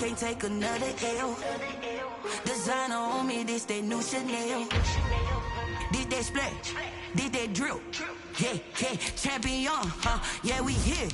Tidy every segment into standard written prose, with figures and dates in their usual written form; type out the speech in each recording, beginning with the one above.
can't take another L. Designer on me, this that new Chanel. This that splash, this that drip. Yeah, yeah, champion, yeah, we here.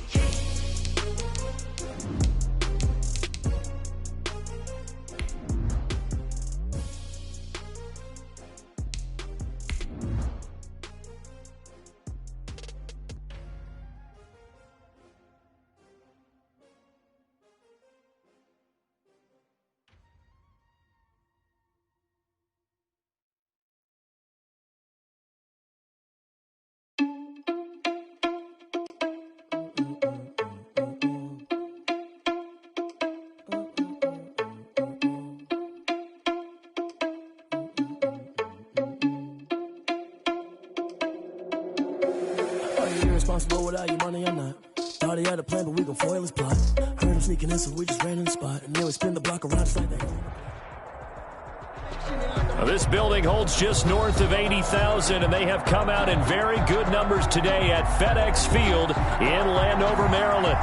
Responsible without your money or not. Thought he had a plan, but we gon' foil his plot. Heard him sneaking in, so we just ran in the spot. And then we spin the block around just like that. This building holds just north of 80,000, and they have come out in very good numbers today at FedEx Field in Landover, Maryland.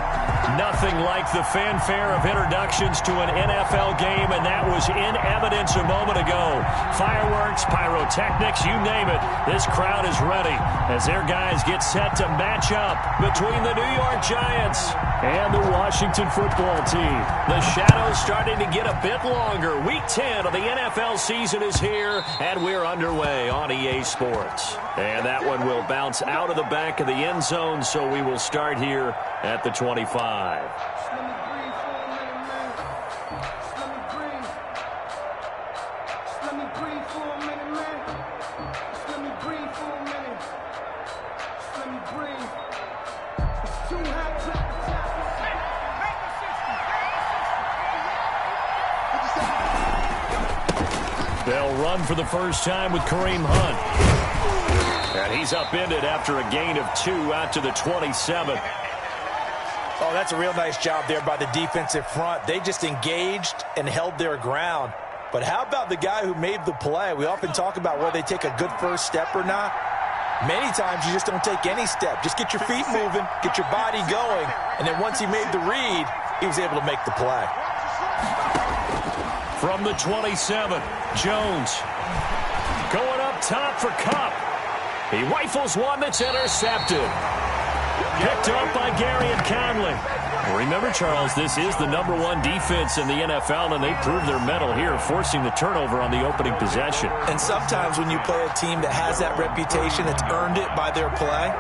Nothing like the fanfare of introductions to an NFL game, and that was in evidence a moment ago. Fireworks, pyrotechnics, you name it. This crowd is ready as their guys get set to match up between the New York Giants and the Washington football team. The shadow's starting to get a bit longer. Week 10 of the NFL season is here, and we're underway on EA Sports. And that one will bounce out of the back of the end zone, so we will start here at the 25. They'll run for the first time with Kareem Hunt. And he's upended after a gain of 2 out to the 27. Oh, that's a real nice job there by the defensive front. They just engaged and held their ground. But how about the guy who made the play? We often talk about whether they take a good first step or not. Many times you just don't take any step. Just get your feet moving, get your body going, and then once he made the read, he was able to make the play. From the 27, Jones going up top for Kupp. He rifles one that's intercepted. Picked up by Gary and Conley. Remember, Charles, this is the #1 defense in the NFL, and they proved their mettle here, forcing the turnover on the opening possession. And sometimes when you play a team that has that reputation, it's earned it by their play.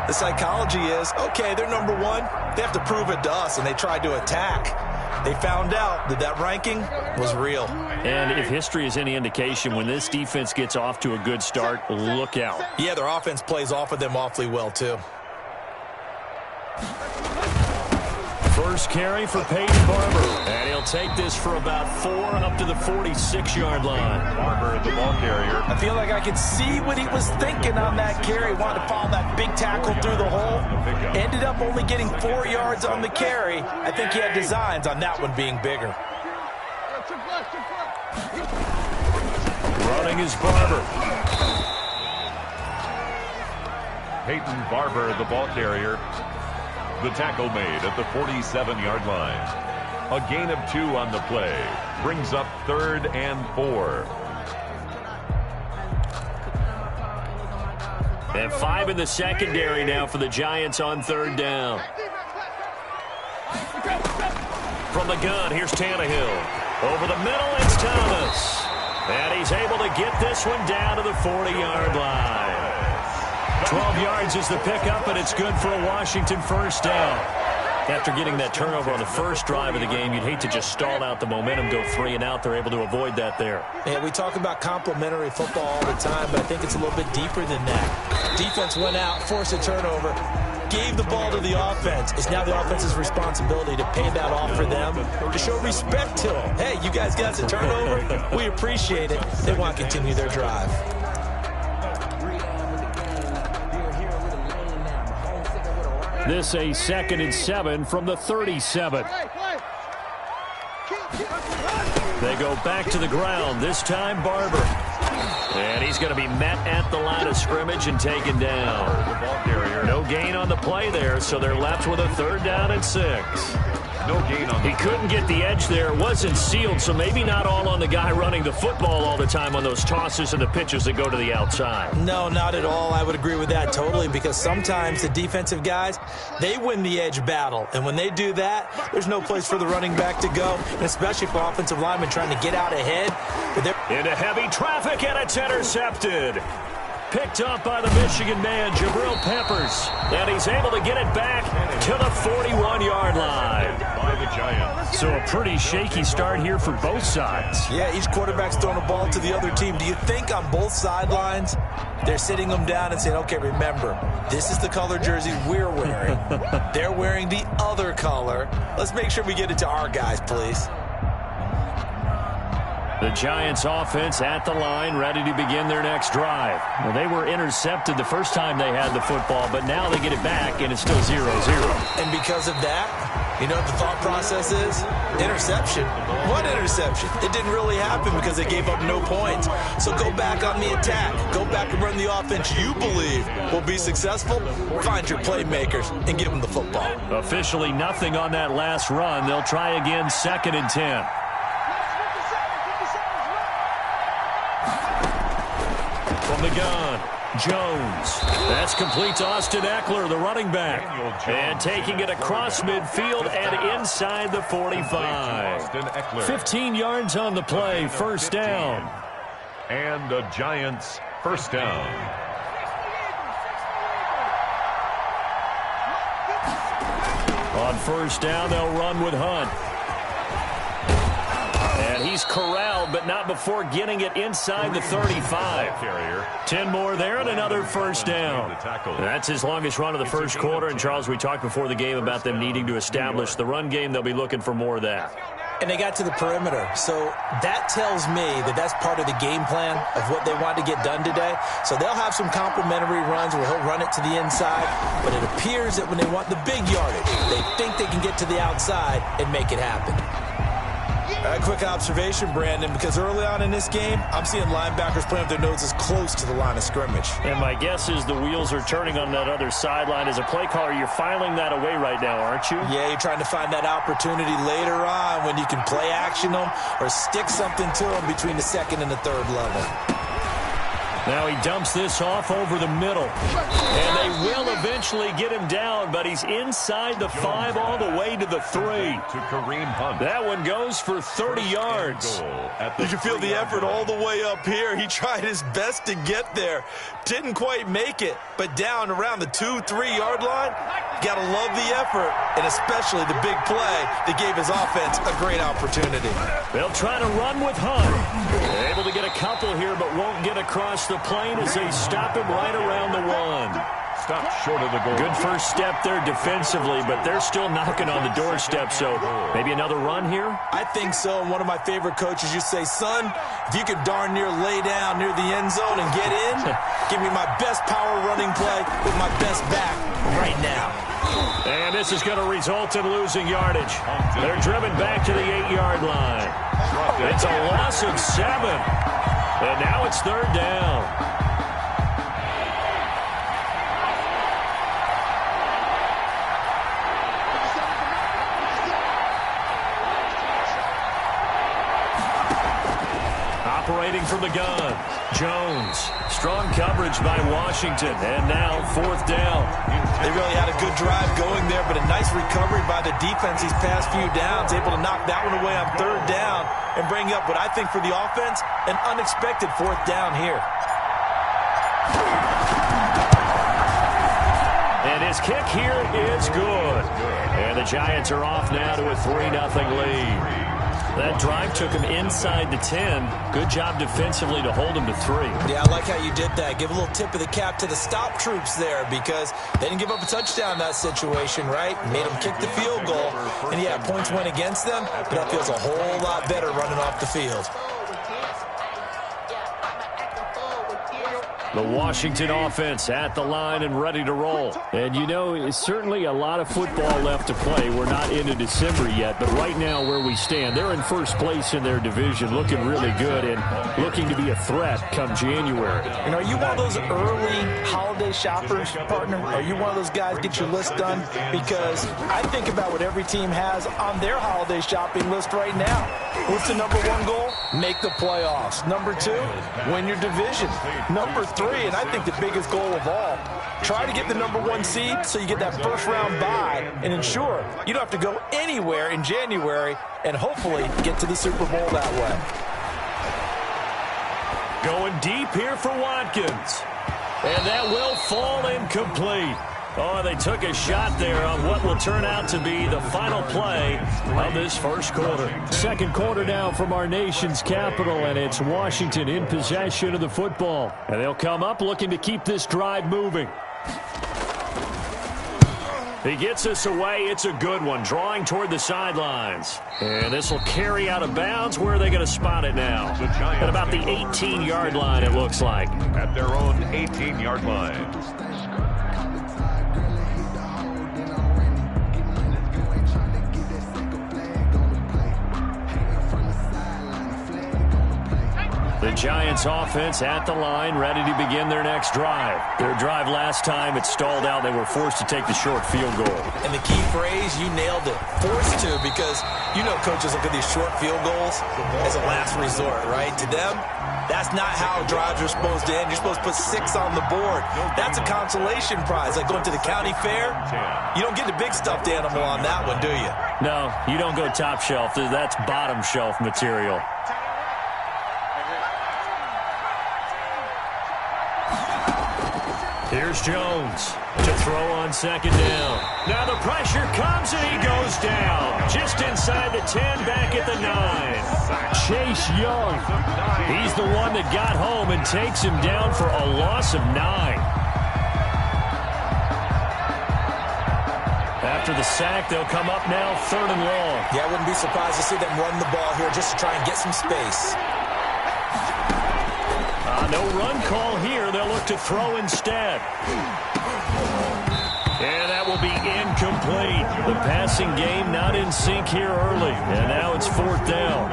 The psychology is, okay, they're #1. They have to prove it to us, and they tried to attack. They found out that that ranking was real. And if history is any indication, when this defense gets off to a good start, look out. Yeah, their offense plays off of them awfully well, too. First carry for Peyton Barber. And he'll take this for about 4 up to the 46-yard line. Barber, the ball carrier. I feel like I could see what he was thinking on that carry. Wanted to follow that big tackle through the hole. Ended up only getting 4 yards on the carry. I think he had designs on that one being bigger. Running is Barber. Peyton Barber, the ball carrier. The tackle made at the 47-yard line. A gain of 2 on the play. Brings up 3rd and 4. And 5 in the secondary now for the Giants on 3rd down. From the gun, here's Tannehill. Over the middle, it's Thomas. And he's able to get this one down to the 40-yard line. 12 yards is the pickup, and it's good for a Washington first down. After getting that turnover on the first drive of the game, you'd hate to just stall out the momentum, go 3 and out. They're able to avoid that there. Yeah, we talk about complementary football all the time, but I think it's a little bit deeper than that. Defense went out, forced a turnover, gave the ball to the offense. It's now the offense's responsibility to pay that off for them, to show respect to them. Hey, you guys got the turnover. We appreciate it. They want to continue their drive. This a 2nd and 7 from the 37. They go back to the ground, this time Barber. And he's going to be met at the line of scrimmage and taken down. No gain on the play there, so they're left with a 3rd down and 6. No gain on the He couldn't get the edge there. It wasn't sealed, so maybe not all on the guy running the football all the time on those tosses and the pitches that go to the outside. No, not at all. I would agree with that totally, because sometimes the defensive guys, they win the edge battle. And when they do that, there's no place for the running back to go, and especially for offensive linemen trying to get out ahead. Into heavy traffic, and it's intercepted. Picked up by the Michigan man, Jabril Peppers. And he's able to get it back to the 41-yard line. by the Giants. So a pretty shaky start here for both sides. Yeah, each quarterback's throwing a ball to the other team. Do you think on both sidelines they're sitting them down and saying, okay, remember, this is the color jersey we're wearing. They're wearing the other color. Let's make sure we get it to our guys, please. The Giants offense at the line, ready to begin their next drive. Well, they were intercepted the first time they had the football, but now they get it back, and it's still 0-0. And because of that, you know what the thought process is? Interception. What interception? It didn't really happen because they gave up no points. So go back on the attack. Go back and run the offense you believe will be successful. Find your playmakers and give them the football. Officially nothing on that last run. They'll try again, 2nd and 10. From the gun, Jones. That's complete to Austin Eckler, the running back. And taking it across midfield and inside the 45. 15 yards on the play, first down. And the Giants first down. On first down, they'll run with Hunt. And he's corralled, but not before getting it inside the 35. 10 more there and another first down. That's his longest run of the first quarter. And, Charles, we talked before the game about them needing to establish the run game. They'll be looking for more of that. And they got to the perimeter. So that tells me that that's part of the game plan of what they want to get done today. So they'll have some complimentary runs where he'll run it to the inside. But it appears that when they want the big yardage, they think they can get to the outside and make it happen. A quick observation, Brandon, because early on in this game, I'm seeing linebackers playing with their noses close to the line of scrimmage. And my guess is the wheels are turning on that other sideline. As a play caller, you're filing that away right now, aren't you? Yeah, you're trying to find that opportunity later on when you can play action them or stick something to them between the 2nd and the 3rd level. Now he dumps this off over the middle. And they will eventually get him down, but he's inside the 5 all the way to the 3. To Kareem Hunt. That one goes for 30 yards. You can feel the effort all the way up here. He tried his best to get there. Didn't quite make it, but down around the 2-3 yard line, gotta love the effort, and especially the big play that gave his offense a great opportunity. They'll try to run with Hunt. They're able to get a couple here, but won't get across the plane as they stop him right around the 1. Stopped short of the goal. Good first step there defensively, but they're still knocking on the doorstep, so maybe another run here? I think so. And one of my favorite coaches, you say, son, if you could darn near lay down near the end zone and get in, give me my best power running play with my best back right now. And this is going to result in losing yardage. They're driven back to the 8-yard line. It's a loss of 7. And now it's 3rd down. Operating from the gun, Jones. Strong coverage by Washington. And now 4th down. They really had a good drive going there, but a nice recovery by the defense these past few downs. Able to knock that one away on 3rd down and bring up what I think for the offense, an unexpected 4th down here. And his kick here is good. And the Giants are off now to a 3-0 lead. That drive took him inside the 10. Good job defensively to hold him to 3. Yeah, I like how you did that. Give a little tip of the cap to the stop troops there because they didn't give up a touchdown in that situation, right? Made them kick the field goal. And yeah, points went against them, but that feels a whole lot better running off the field. The Washington offense at the line and ready to roll. And, you know, it's certainly a lot of football left to play. We're not into December yet, but right now where we stand, they're in first place in their division, looking really good and looking to be a threat come January. And are you one of those early holiday shoppers, partner? Are you one of those guys get your list done? Because I think about what every team has on their holiday shopping list right now. What's the number one goal? Make the playoffs. Number two, win your division. Number three, and I think the biggest goal of all, try to get the number one seed so you get that first round bye and ensure you don't have to go anywhere in January and hopefully get to the Super Bowl that way. Going deep here for Watkins. And that will fall incomplete. Oh, they took a shot there on what will turn out to be the final play of this first quarter. Second quarter now from our nation's capital, and it's Washington in possession of the football. And they'll come up looking to keep this drive moving. He gets us away. It's a good one, drawing toward the sidelines. And this will carry out of bounds. Where are they going to spot it now? At about the 18-yard line, it looks like. At their own 18-yard line. The Giants offense at the line, ready to begin their next drive. Their drive last time, it stalled out. They were forced to take the short field goal. And the key phrase, you nailed it. Forced to, because you know coaches look at these short field goals as a last resort, right? To them, that's not how drives are supposed to end. You're supposed to put 6 on the board. That's a consolation prize. Like going to the county fair, you don't get the big stuffed animal on that one, do you? No, you don't go top shelf. That's bottom shelf material. Here's Jones to throw on second down. Now the pressure comes and he goes down. Just inside the 10, back at the 9. Chase Young. He's the one that got home and takes him down for a loss of 9. After the sack, they'll come up now 3rd and long. Yeah, I wouldn't be surprised to see them run the ball here just to try and get some space. No run call here. They'll look to throw instead. And that will be incomplete. The passing game not in sync here early. And now it's 4th down.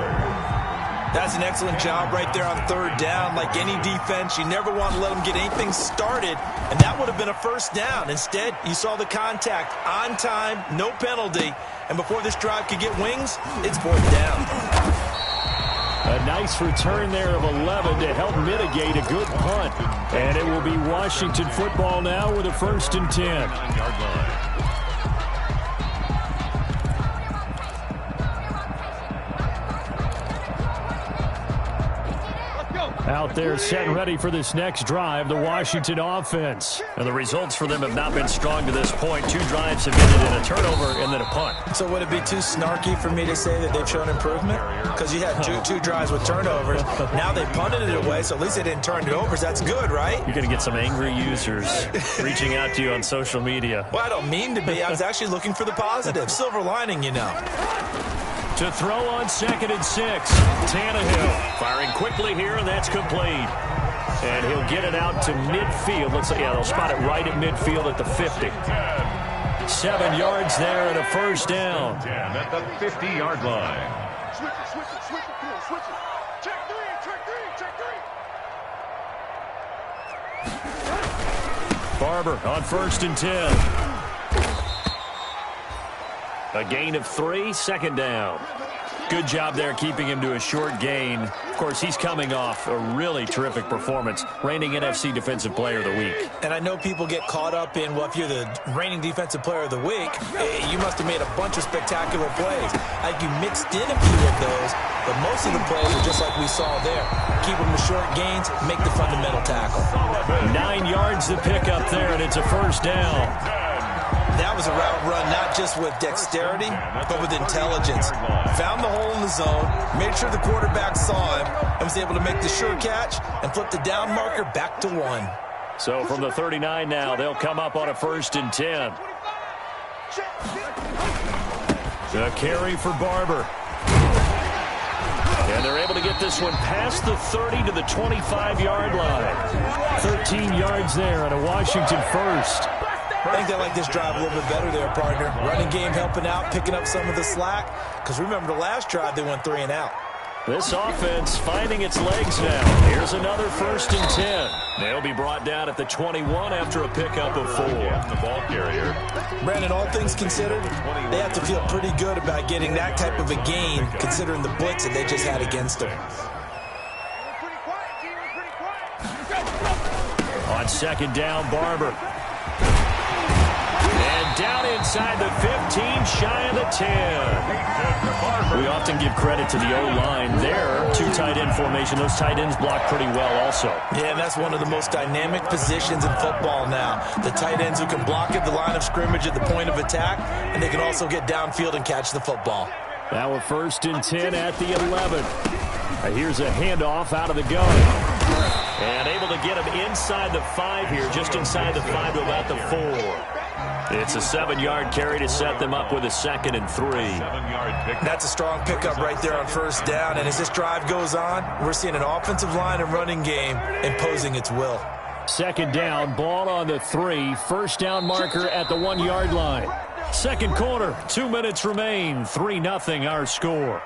That's an excellent job right there on 3rd down. Like any defense, you never want to let them get anything started. And that would have been a first down. Instead, you saw the contact on time, no penalty. And before this drive could get wings, it's 4th down. A nice return there of 11 to help mitigate a good punt. And it will be Washington football now with a 1st and 10. Out there set and ready for this next drive, the Washington offense. And the results for them have not been strong to this point. 2 drives have ended in a turnover and then a punt. So would it be too snarky for me to say that they've shown improvement? Because you had two drives with turnovers. Now they punted it away, so at least they didn't turn it over. So that's good, right? You're going to get some angry users reaching out to you on social media. Well, I don't mean to be. I was actually looking for the positive. Silver lining, you know. To throw on 2nd and 6. Tannehill firing quickly here, and that's complete. And he'll get it out to midfield. Looks like, yeah, they'll spot it right at midfield at the 50. 7 yards there and a 1st down. At the 50-yard line. Switch it. Come on, switch it. Check three. Barber on 1st and 10. A gain of 3, 2nd down. Good job there keeping him to a short gain. Of course, he's coming off a really terrific performance, reigning NFC Defensive Player of the Week. And I know people get caught up in, well, if you're the reigning Defensive Player of the Week, you must have made a bunch of spectacular plays. Like you mixed in a few of those, but most of the plays are just like we saw there. Keep them to short gains, make the fundamental tackle. 9 yards to pick up there, and it's a 1st down. That was a route run not just with dexterity, but with intelligence. Found the hole in the zone, made sure the quarterback saw him, and was able to make the sure catch and flip the down marker back to 1. So from the 39 now, they'll come up on a 1st and 10. The carry for Barber. And they're able to get this one past the 30 to the 25-yard line. 13 yards there on a Washington first. I think they like this drive a little bit better there, partner. Running game helping out, picking up some of the slack. Because remember the last drive, they went 3 and out. This offense finding its legs now. Here's another 1st and 10. They'll be brought down at the 21 after a pickup of 4. The ball carrier. Brandon, all things considered, they have to feel pretty good about getting that type of a gain, considering the blitz that they just had against them. On 2nd down, Barber. And down inside the 15, shy of the 10. We often give credit to the O-line there. 2 tight end formation. Those tight ends block pretty well also. Yeah, and that's one of the most dynamic positions in football now. The tight ends who can block at the line of scrimmage at the point of attack, and they can also get downfield and catch the football. Now a 1st and 10 at the 11. Here's a handoff out of the gun. And able to get him inside the 5 here, just inside the 5 to about the 4. It's a 7-yard carry to set them up with a 2nd and 3. That's a strong pickup right there on 1st down. And as this drive goes on, we're seeing an offensive line and running game imposing its will. 2nd down, ball on the 3. 1st down marker at the 1-yard line. 2nd quarter, 2 minutes remain. 3-0 our score.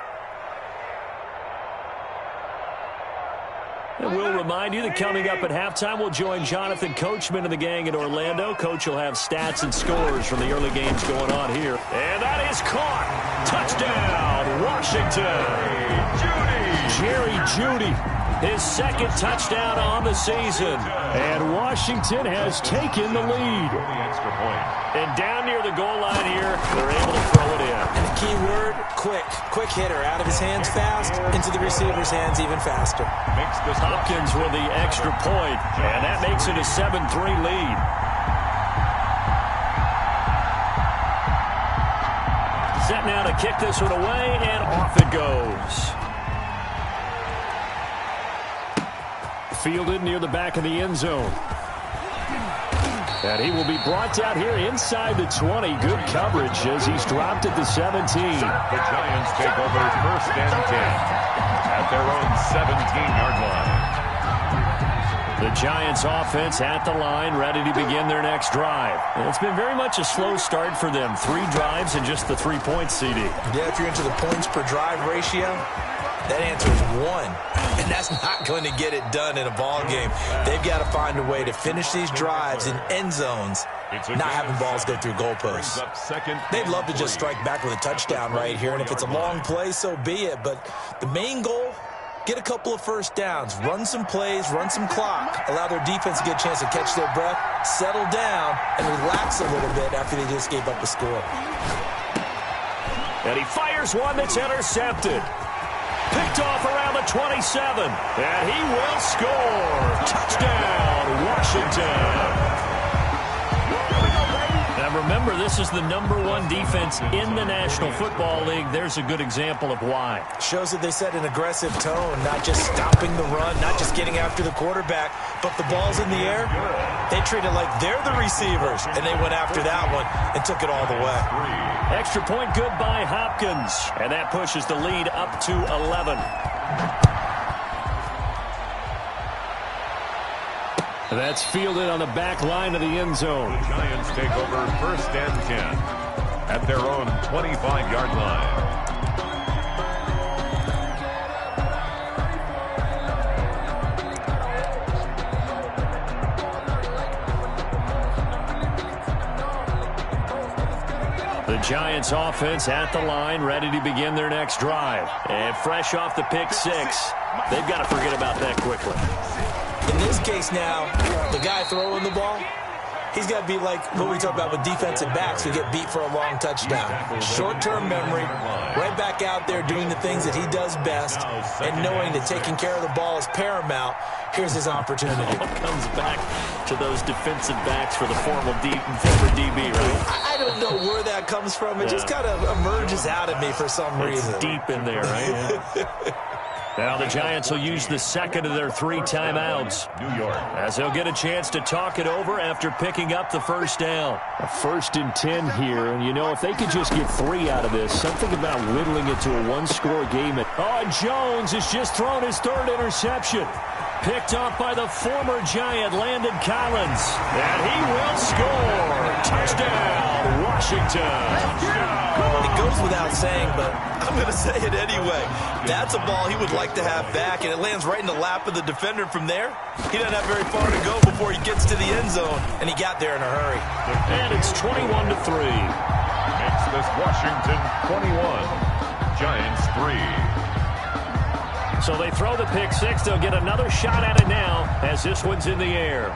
And we'll remind you that coming up at halftime, we'll join Jonathan Coachman and the gang in Orlando. Coach will have stats and scores from the early games going on here. And that is caught. Touchdown, Washington. Jerry Jeudy, his 2nd touchdown on the season. And Washington has taken the lead. And down near the goal line here, they're able to throw it in. And the key word, quick. Quick hitter. Out of his hands fast, into the receiver's hands even faster. Hopkins with the extra point, and that makes it a 7-3 lead. Set now to kick this one away, and off it goes. Fielded near the back of the end zone. And he will be brought down here inside the 20. Good coverage as he's dropped at the 17. The Giants take over 1st and 10 at their own 17-yard line. The Giants offense at the line, ready to begin their next drive. And it's been very much a slow start for them. 3 drives and just the 3 points, CD. Yeah, if you're into the points per drive ratio, that answer is 1. And that's not going to get it done in a ball game. They've got to find a way to finish these drives in end zones, not having balls go through goalposts. They'd love to just strike back with a touchdown right here, and if it's a long play, so be it. But the main goal, get a couple of 1st downs, run some plays, run some clock, allow their defense to get a chance to catch their breath, settle down, and relax a little bit after they just gave up a score. And he fires one that's intercepted. Picked off around the 27, and he will score. Touchdown, Washington. Now remember, this is the #1 defense in the National Football League. There's a good example of why. Shows that they set an aggressive tone, not just stopping the run, not just getting after the quarterback, but the ball's in the air. They treat it like they're the receivers, and they went after that one and took it all the way. Extra point good by Hopkins, and that pushes the lead up to 11. That's fielded on the back line of the end zone. The Giants take over 1st and 10 at their own 25-yard line. The Giants offense at the line, ready to begin their next drive. And fresh off the pick 6, they've got to forget about that quickly. In this case now, the guy throwing the ball, he's got to be like what we talk about with defensive backs who get beat for a long touchdown. Short-term memory, right back out there doing the things that he does best, and knowing that taking care of the ball is paramount. Here's his opportunity. It all comes back to those defensive backs for the former DB, right? I don't know where that comes from. It just kind of emerges out of me for some reason. It's deep in there, right? Now the Giants will use the second of their 3 timeouts. New York. As they'll get a chance to talk it over after picking up the first down. A 1st and 10 here, and you know, if they could just get 3 out of this, something about whittling it to a 1-score game. And Jones has just thrown his 3rd interception. Picked off by the former Giant, Landon Collins. And he will score. Touchdown, Washington. It goes without saying, but I'm going to say it anyway. That's a ball he would like to have back, and it lands right in the lap of the defender from there. He doesn't have very far to go before he gets to the end zone, and he got there in a hurry. And it's 21-3. Makes this Washington 21. Giants 3. So they throw the pick 6. They'll get another shot at it now as this one's in the air.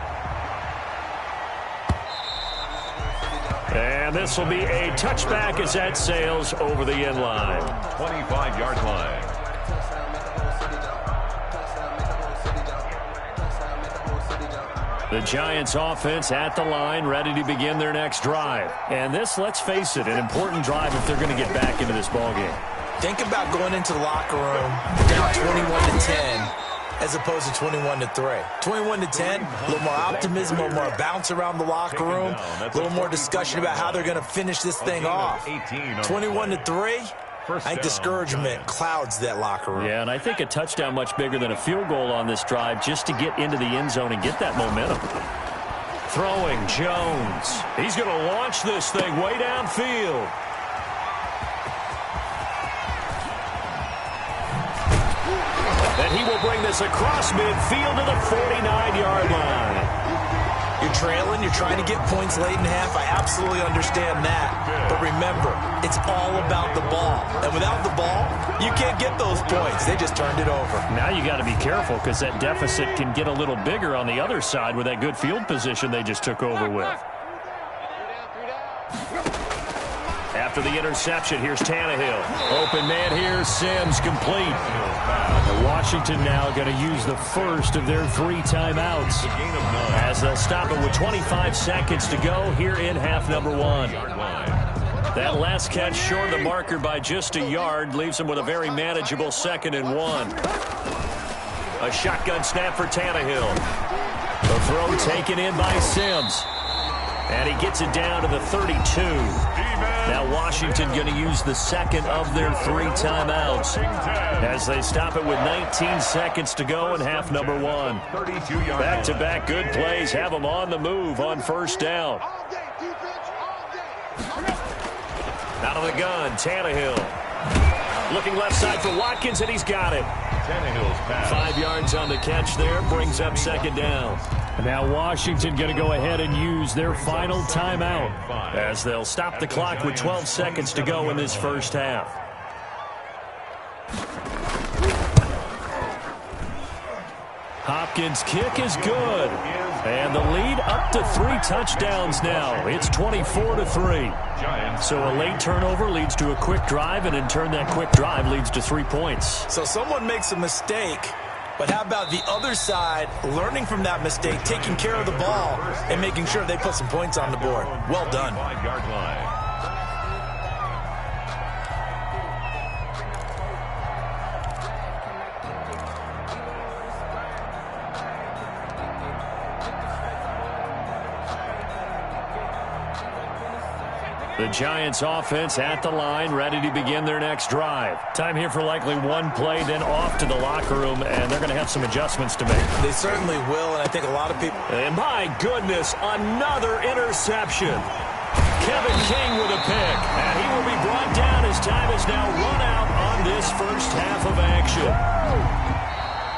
And this will be a touchback as that sails over the end line. 25-yard line. The Giants offense at the line, ready to begin their next drive. And this, let's face it, an important drive if they're going to get back into this ballgame. Think about going into the locker room down 21-10 as opposed to 21-3. 21-10, a little more optimism, a little more bounce around the locker room, a little more discussion about how they're going to finish this thing off. 21-3, I think discouragement clouds that locker room. Yeah, and I think a touchdown much bigger than a field goal on this drive just to get into the end zone and get that momentum. Throwing, Jones. He's going to launch this thing way downfield. And he will bring this across midfield to the 49-yard line. You're trailing, you're trying to get points late in half. I absolutely understand that. But remember, it's all about the ball. And without the ball, you can't get those points. They just turned it over. Now you got to be careful because that deficit can get a little bigger on the other side with that good field position they just took over with. After the interception, here's Tannehill. Open man here, Sims complete. And Washington now going to use the first of their 3 timeouts as they'll stop it with 25 seconds to go here in half number 1. That last catch short of the marker by just a yard leaves them with a very manageable 2nd and 1. A shotgun snap for Tannehill. The throw taken in by Sims. And he gets it down to the 32. Now Washington going to use the second of their 3 timeouts as they stop it with 19 seconds to go in half number 1. Back-to-back good plays have them on the move on first down. Out of the gun, Tannehill. Looking left side for Watkins, and he's got it. 5 yards on the catch there, brings up 2nd down. Now Washington going to go ahead and use their final timeout as they'll stop the clock with 12 seconds to go in this first half. Hopkins' kick is good. And the lead up to 3 touchdowns now. It's 24-3. So a late turnover leads to a quick drive, and in turn that quick drive leads to 3 points. So someone makes a mistake, but how about the other side learning from that mistake, taking care of the ball, and making sure they put some points on the board? Well done. 5-yard line. The Giants offense at the line, ready to begin their next drive. Time here for likely 1 play, then off to the locker room, and they're going to have some adjustments to make. They certainly will, and I think a lot of people... And my goodness, another interception. Kevin King with a pick, and he will be brought down as time is now run out on this first half of action.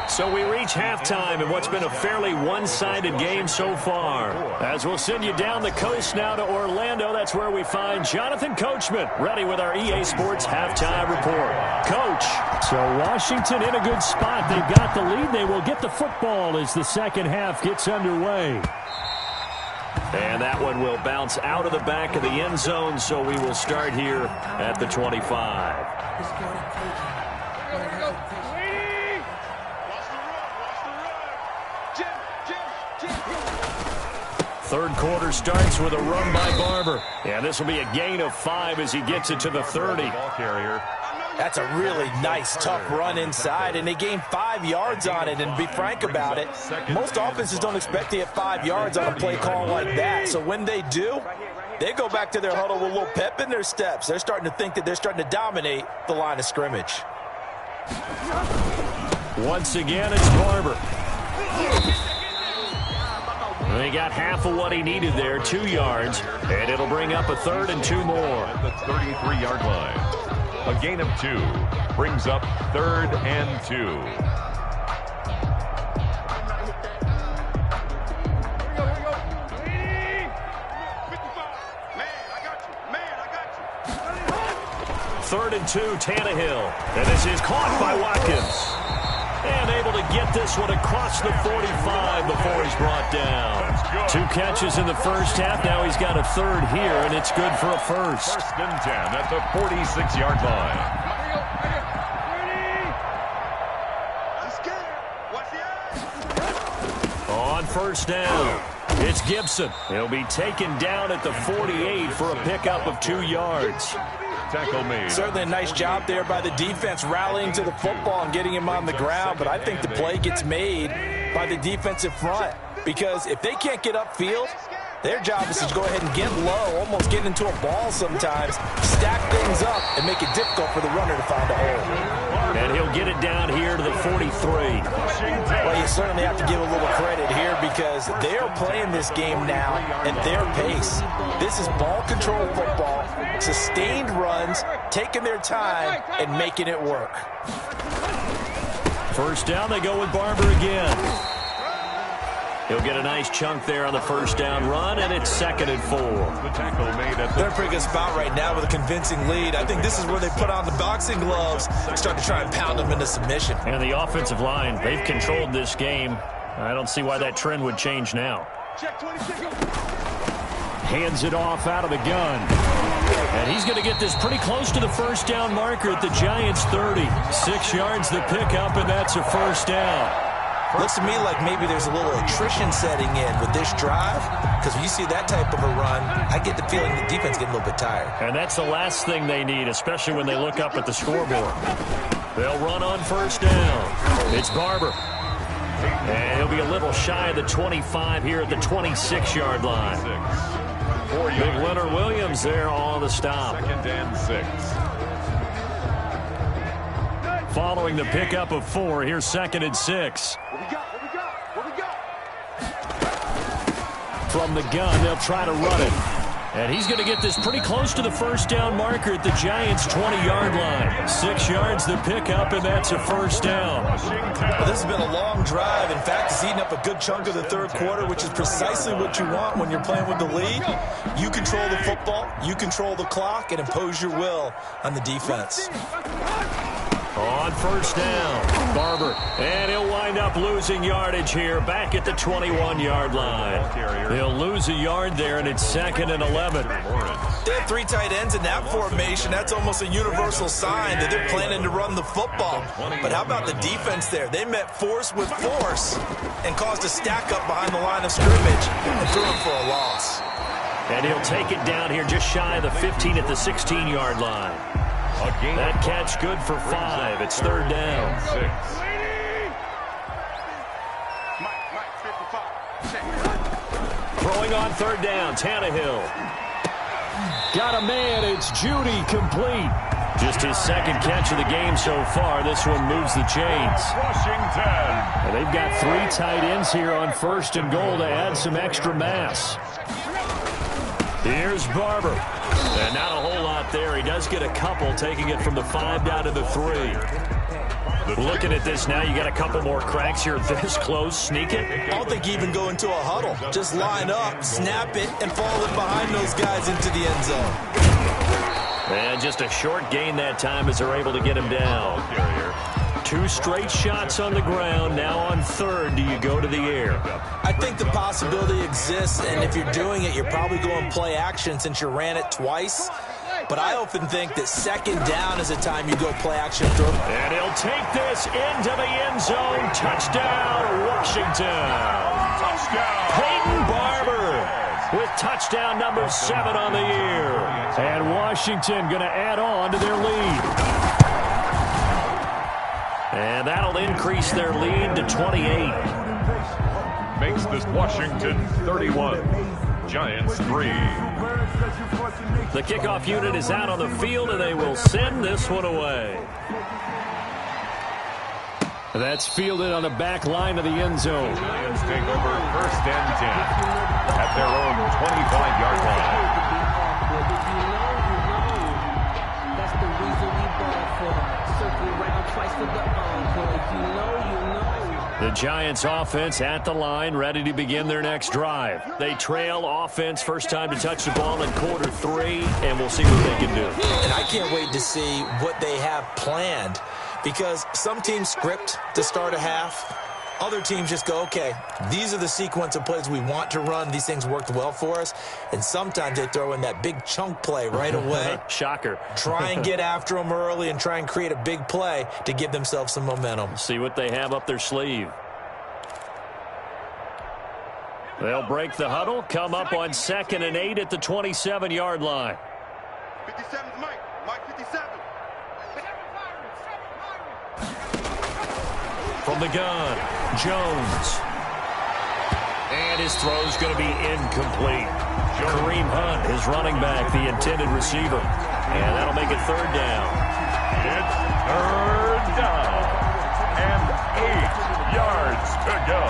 So we reach halftime in what's been a fairly one-sided game so far. As we'll send you down the coast now to Orlando, that's where we find Jonathan Coachman, ready with our EA Sports Halftime Report. Coach. So Washington in a good spot. They've got the lead. They will get the football as the second half gets underway. And that one will bounce out of the back of the end zone, so we will start here at the 25. Third quarter starts with a run by Barber. And this will be a gain of 5 as he gets it to the 30. Ball carrier. That's a really nice, tough run inside, and they gained 5 yards on it. And to be frank about it, most offenses don't expect to get 5 yards on a play call like that. So when they do, they go back to their huddle with a little pep in their steps. They're starting to think that they're starting to dominate the line of scrimmage. Once again, it's Barber. They got half of what he needed there, 2 yards, and it'll bring up a 3rd and 2 more. At the 33-yard line. A gain of 2 brings up 3rd and 2. Third and 2, Tannehill. And this is caught by Watkins. And able to get this one across the 45 before he's brought down. 2 catches in the first half. Now he's got a 3rd here, and it's good for a 1st. 1st and 10 at the 46-yard line. On 1st down, it's Gibson. He'll be taken down at the 48 for a pickup of 2 yards. Tackle made. Certainly a nice job there by the defense rallying to the football and getting him on the ground, but I think the play gets made by the defensive front because if they can't get upfield, their job is to go ahead and get low, almost get into a ball sometimes, stack things up, and make it difficult for the runner to find a hole. And he'll get it down here to the 43. Well, you certainly have to give a little credit here because they are playing this game now at their pace. This is ball control football, sustained runs, taking their time, and making it work. 1st down, they go with Barber again. He'll get a nice chunk there on the 1st down run, and it's 2nd and 4. The tackle made at They're in a pretty good spot right now with a convincing lead. I think this is where they put on the boxing gloves and start to try and pound them into submission. And the offensive line, they've controlled this game. I don't see why that trend would change now. Hands it off out of the gun. And he's going to get this pretty close to the 1st down marker at the Giants' 30. 6 yards the pickup, and that's a 1st down. Looks to me like maybe there's a little attrition setting in with this drive because when you see that type of a run, I get the feeling the defense getting a little bit tired. And that's the last thing they need, especially when they look up at the scoreboard. They'll run on 1st down. It's Barber. And he'll be a little shy of the 25 here at the 26-yard line. Big Leonard Williams there on the stop. 2nd and 6. Following the pickup of 4, here's 2nd and 6. From the gun, they'll try to run it. And he's going to get this pretty close to the 1st down marker at the Giants' 20-yard line. 6 yards the pickup, and that's a 1st down. Well, this has been a long drive. In fact, it's eaten up a good chunk of the 3rd quarter, which is precisely what you want when you're playing with the lead. You control the football, you control the clock, and impose your will on the defense. On 1st down, Barber, and he'll wind up losing yardage here back at the 21-yard line. He'll lose a yard there, and it's 2nd and 11. They have 3 tight ends in that formation. That's almost a universal sign that they're planning to run the football. But how about the defense there? They met force with force and caused a stack up behind the line of scrimmage and threw him for a loss. And he'll take it down here just shy of the 15 at the 16-yard line. That catch good for 5. It's 3rd down. 6. Throwing on 3rd down, Tannehill. Got a man, it's Judy, complete. Just his 2nd catch of the game so far. This one moves the chains. Washington. And they've got 3 tight ends here on 1st and goal to add some extra mass. Here's Barber. And not a whole lot there. He does get a couple, taking it from the 5 down to the 3. Looking at this now, you got a couple more cracks here this close. Sneak it. I don't think you even go into a huddle. Just line up, snap it, and fall in behind those guys into the end zone. And just a short gain that time as they're able to get him down. 2 straight shots on the ground. Now on 3rd, do you go to the air? I think the possibility exists, and if you're doing it, you're probably going play action since you ran it twice. But I often think that 2nd down is the time you go play action through. And he'll take this into the end zone. Touchdown, Washington. Touchdown. Peyton Barber with touchdown number 7 on the year. And Washington going to add on to their lead. that'll increase their lead to 28. Makes this Washington 31, Giants 3. The kickoff unit is out on the field, and they will send this one away. That's fielded on the back line of the end zone. Giants take over 1st and 10 at their own 25-yard line. That's the reason we ball for. Circle around twice for the encore. If you know, you know. The Giants offense at the line, ready to begin their next drive. They trail offense, first time to touch the ball in quarter 3, and we'll see what they can do. And I can't wait to see what they have planned, because some teams script to start a half. Other teams just go, okay, these are the sequence of plays we want to run. These things worked well for us. And sometimes they throw in that big chunk play right away. Shocker. Try and get after them early and try and create a big play to give themselves some momentum. See what they have up their sleeve. They'll break the huddle, come up on 2nd and 8 at the 27-yard line. 57's Mike. Mike 57. From the gun, Jones. And his throw's going to be incomplete. Kareem Hunt, his running back, the intended receiver. And that'll make it 3rd down. It's 3rd down and 8 yards to go.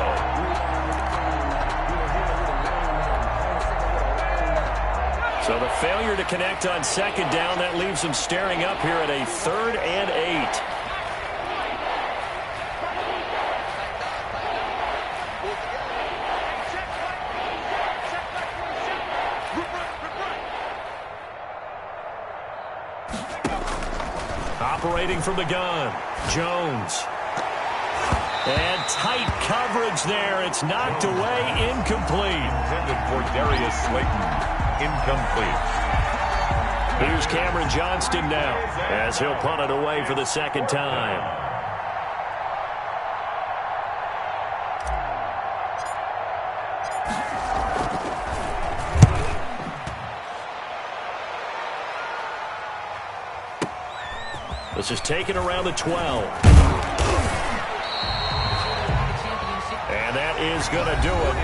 So the failure to connect on 2nd down, that leaves them staring up here at a 3rd and 8. Operating from the gun, Jones. And tight coverage there. It's knocked away, incomplete. Intended for Darius Slayton, incomplete. Here's Cameron Johnston now, as he'll punt it away for the 2nd time. This is taken around the 12. And that is going to do it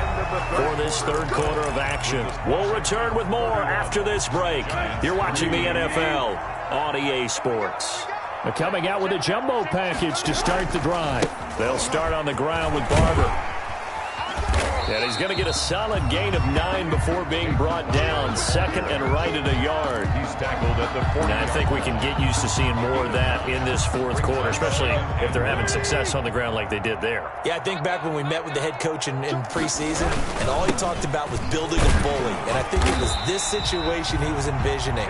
for this 3rd quarter of action. We'll return with more after this break. You're watching the NFL on EA Sports. They're coming out with a jumbo package to start the drive. They'll start on the ground with Barber. And he's going to get a solid gain of 9 before being brought down. 2nd and right at a yard. He's tackled at the 40. And I think we can get used to seeing more of that in this 4th quarter, especially if they're having success on the ground like they did there. Yeah, I think back when we met with the head coach in preseason, and all he talked about was building a bully. And I think it was this situation he was envisioning.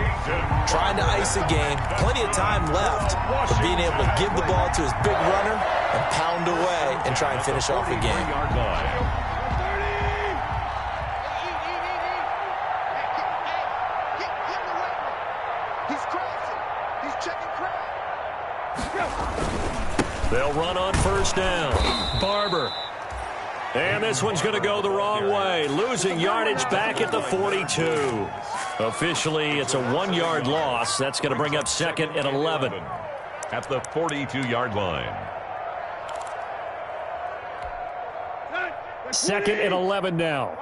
Trying to ice a game, plenty of time left, but being able to give the ball to his big runner and pound away and try and finish off the game. They'll run on 1st down. Barber. And this one's going to go the wrong way. Losing yardage back at the 42. Officially, it's a 1-yard loss. That's going to bring up 2nd and 11. At the 42-yard line. 2nd and 11 now.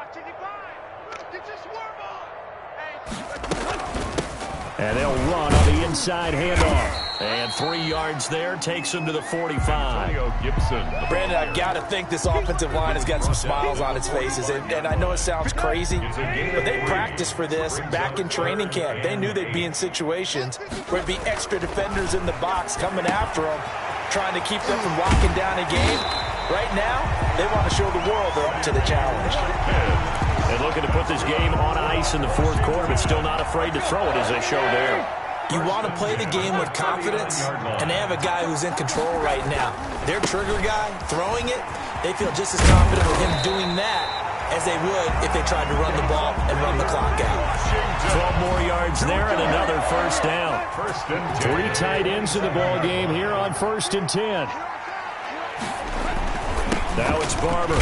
And they'll run on the inside handoff. And 3 yards there takes him to the 45. Brandon, I've got to think this offensive line has got some smiles on its faces. And I know it sounds crazy, but they practiced for this back in training camp. They knew they'd be in situations where it'd be extra defenders in the box coming after them, trying to keep them from locking down a game. Right now, they want to show the world they're up to the challenge. And looking to put this game on ice in the 4th quarter, but still not afraid to throw it as they show there. You want to play the game with confidence, and they have a guy who's in control right now. Their trigger guy, throwing it, they feel just as confident with him doing that as they would if they tried to run the ball and run the clock out. 12 more yards there and another 1st down. 3 tight ends in the ball game here on 1st and 10. Now it's Barber.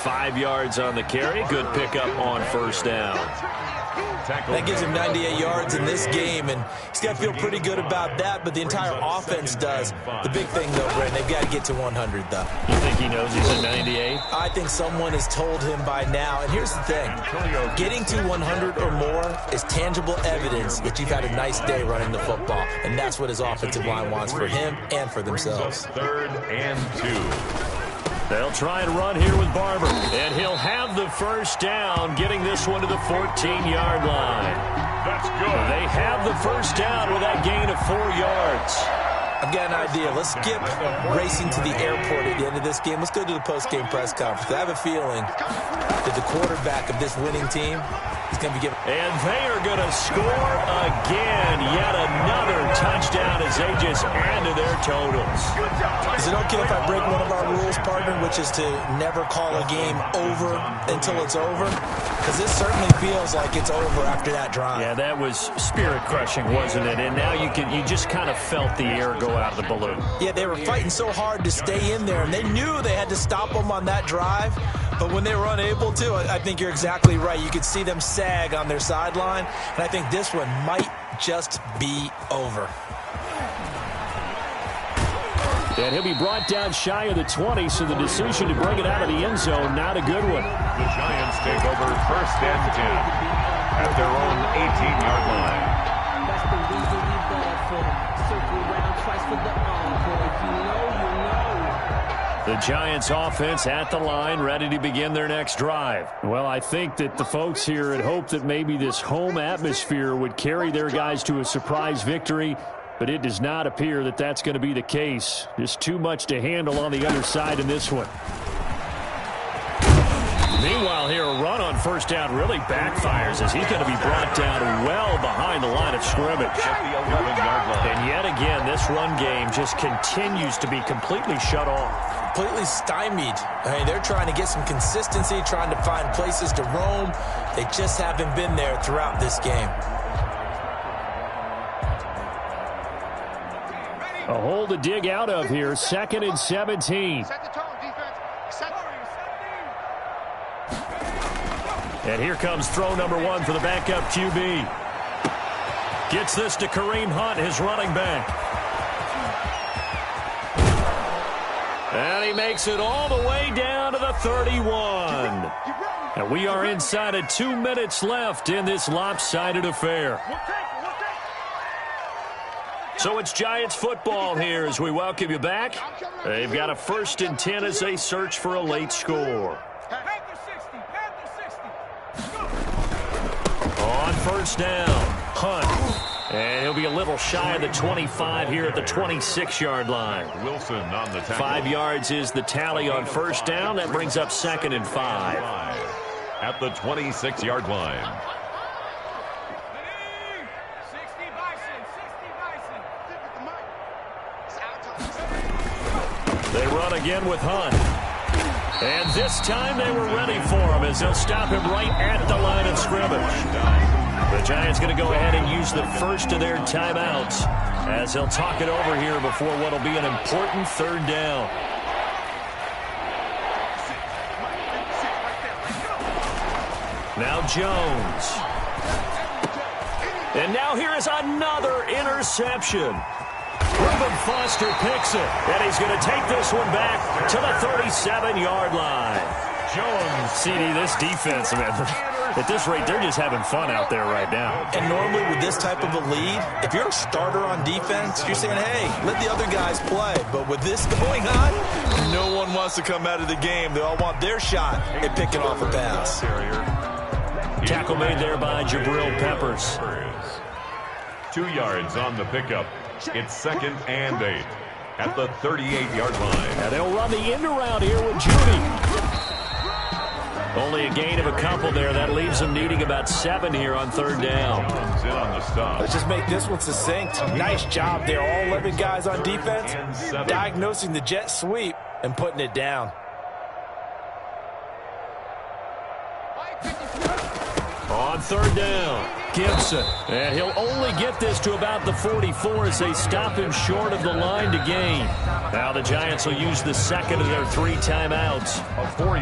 5 yards on the carry. Good pickup on 1st down. That gives him 98 yards in this game, and he's got to feel pretty good about that, but the entire offense does. The big thing, though, Brent, they've got to get to 100, though. You think he knows he's at 98? I think someone has told him by now, and here's the thing. Getting to 100 or more is tangible evidence that you've had a nice day running the football, and that's what his offensive line wants for him and for themselves. 3rd and 2. They'll try and run here with Barber, and he'll have the first down, getting this one to the 14-yard line. That's good. They have the first down with that gain of 4 yards. I've got an idea. Let's skip racing to the airport at the end of this game. Let's go to the post-game press conference. I have a feeling that the quarterback of this winning team is going to be given. And they are going to score again. Yet another touchdown as they just add to their totals. Is it okay if I break one of our rules, partner, which is to never call a game over until it's over? Because this certainly feels like it's over after that drive. Yeah, that was spirit-crushing, wasn't it? And now you just kind of felt the air go out of the balloon. Yeah, they were fighting so hard to stay in there, and they knew they had to stop them on that drive. But when they were unable to, I think you're exactly right. You could see them sag on their sideline, and I think this one might just be over. And he'll be brought down shy of the 20, so the decision to bring it out of the end zone, not a good one. The Giants take over 1st and 10 at their own 18-yard line. That's the reason we ball for. Circle around twice for the encore. If you know, you know. The Giants offense at the line, ready to begin their next drive. Well, I think that the folks here had hoped that maybe this home atmosphere would carry their guys to a surprise victory, but it does not appear that that's going to be the case. Just too much to handle on the other side in this one. Meanwhile, here a run on first down really backfires as he's going to be brought down well behind the line of scrimmage. And yet again, this run game just continues to be completely shut off. Completely stymied. I mean, they're trying to get some consistency, trying to find places to roam. They just haven't been there throughout this game. A hole to dig out of here, 2nd and 17. And here comes throw number 1 for the backup QB. Gets this to Kareem Hunt, his running back. And he makes it all the way down to the 31. And we are inside of 2 minutes left in this lopsided affair. So it's Giants football here as we welcome you back. They've got a 1st and 10 as they search for a late score. On first down, Hunt. And he'll be a little shy of the 25 here at the 26-yard line. Wilson on the tackle. 5 yards is the tally on first down. That brings up 2nd and 5. At the 26-yard line. They run again with Hunt. And this time they were ready for him as they'll stop him right at the line of scrimmage. The Giants going to go ahead and use the first of their timeouts as they'll talk it over here before what will be an important 3rd down. Now Jones. And now here is another interception. Reuben Foster picks it, and he's going to take this one back to the 37-yard line. Jones. CD, this defense, man, at this rate, they're just having fun out there right now. And normally with this type of a lead, if you're a starter on defense, you're saying, hey, let the other guys play. But with this going on, no one wants to come out of the game. They all want their shot at picking off a pass. Tackle made there by Jabril Peppers. 2 yards on the pickup. It's 2nd and 8 at the 38-yard line. And they'll run the end around here with Judy. Only a gain of a couple there. That leaves them needing about 7 here on 3rd down. In on the stop. Let's just make this one succinct. Nice job there. All 11 guys on defense diagnosing the jet sweep and putting it down. On 3rd down. Gibson. And he'll only get this to about the 44 as they stop him short of the line to gain. Now the Giants will use the second of their 3 timeouts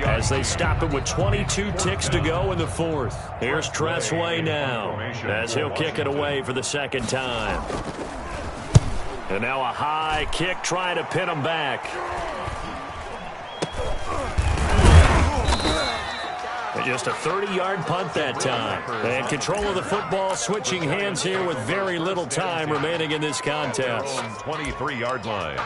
as they stop him with 22 ticks to go in the fourth. Here's Tressway now as he'll kick it away for the second time. And now a high kick trying to pin him back. And just a 30-yard punt that time. And control of the football switching hands here with very little time remaining in this contest. 23-yard line.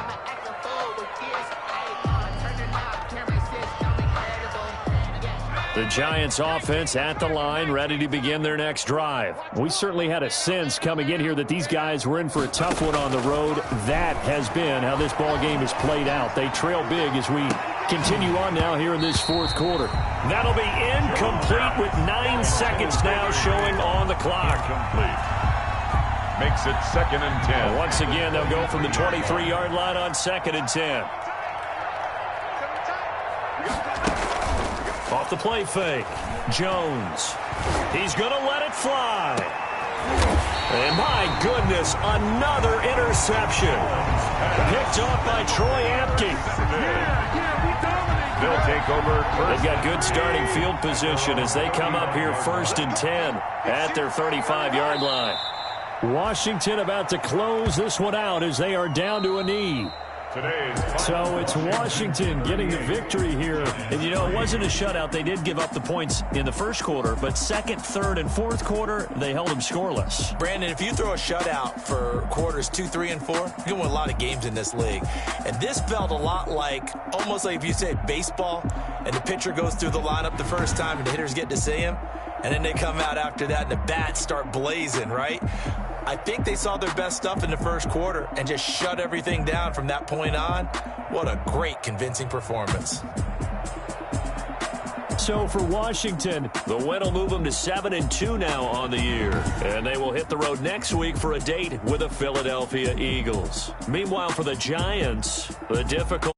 The Giants offense at the line, ready to begin their next drive. We certainly had a sense coming in here that these guys were in for a tough one on the road. That has been how this ball game has played out. They trail big as we continue on now here in this fourth quarter. That'll be incomplete with 9 seconds now showing on the clock. Incomplete. Makes it 2nd and 10. Once again, they'll go from the 23-yard line on 2nd and 10. Off the play fake. Jones. He's going to let it fly. And my goodness, another interception. Picked off by Troy Apke. They'll take over first. They've got good starting field position as they come up here 1st and 10 at their 35-yard line. Washington about to close this one out as they are down to a knee. So it's Washington getting the victory here. And, you know, it wasn't a shutout. They did give up the points in the first quarter, but second, third, and fourth quarter, they held them scoreless. Brandon, if you throw a shutout for quarters 2, 3, and 4, you can win a lot of games in this league. And this felt a lot like, almost like if you say baseball, and the pitcher goes through the lineup the first time and the hitters get to see him, and then they come out after that and the bats start blazing, right? I think they saw their best stuff in the first quarter and just shut everything down from that point on. What a great, convincing performance. So for Washington, the win will move them to 7-2 now on the year. And they will hit the road next week for a date with the Philadelphia Eagles. Meanwhile, for the Giants, the difficult